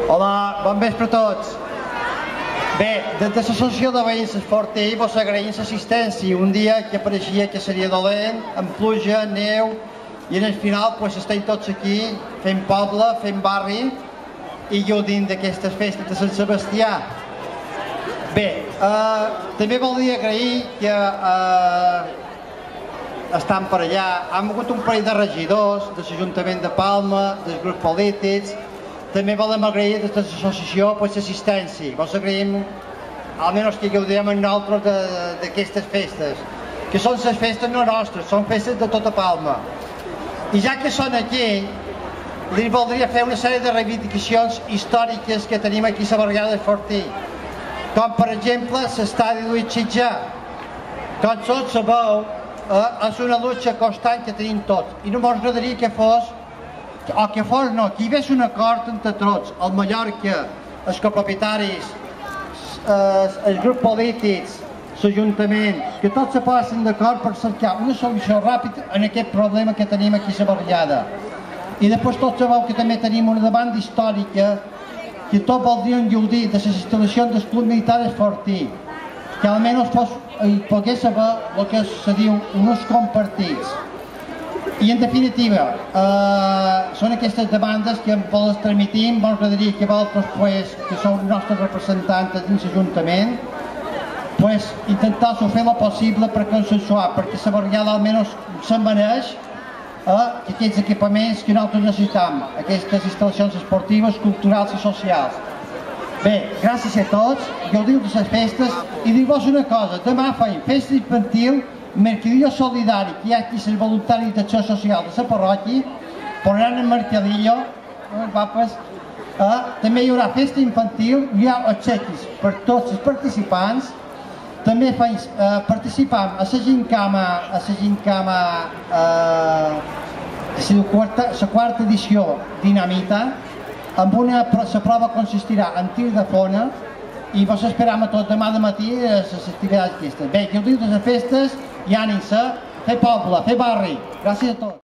Hola, bon vespre a tots. Bé, des de l'associació de veïns d'Esportiu vos agraïm l'assistència un dia que pareixia que seria dolent, amb pluja, neu, i al final estem tots aquí fent poble, fent barri i gaudint d'aquestes festes de Sant Sebastià. Bé, també voldria agrair que estan per allà. Hem hagut un parell de regidors de l'Ajuntament de Palma, dels grups polítics. També volem agrair des de l'associació l'assistència. Vos agraïm, almenys que gaudirem amb nosaltres d'aquestes festes, que són les festes no nostres, són festes de tota Palma. I ja que són aquí, li voldria fer una sèrie de reivindicacions històriques que tenim aquí a la barriada de Fortí, com per exemple l'estadi Lluís Sitjar. Com tots sabeu, és una lucha constant que tenim tots, i no ens agradaria que fos, que hi hagués un acord entre tots, el Mallorca, els copropietaris, els grups polítics, l'Ajuntament, que tots se posin d'acord per cercar una solució ràpida en aquest problema que tenim aquí a la barriada. I després tots sabeu que també tenim una demanda històrica que tots voldrien gaudir de les instal·lacions del Club Militar de Fortí, que almenys pogués saber el que se diu uns compartits. I en definitiva, són aquestes demandes que les transmitim. Ens agradaria que vosaltres, que sou els nostres representants dins l'Ajuntament, intentar fer el possible per consensuar, perquè la barriada almenys se'n mereix que aquests equipaments que nosaltres necessitem, aquestes instal·lacions esportives, culturals i socials. Bé, gràcies a tots, gaudiu de les festes i dir-vos una cosa, demà feim festa infantil, mercadillo solidari, que hi ha aquí els voluntaris d'acció social de la parròquia, posaran el mercadillo, també hi haurà festa infantil, hi ha obsequis per tots els participants, també participam a la gincama, la quarta edició Dinamita, amb la prova consistirà en tir de fona, i vos esperam a tots demà de matí a les activitats aquestes. Bé, gaudiu de les festes i ànim-se, fer poble, fer barri. Gràcies a tots.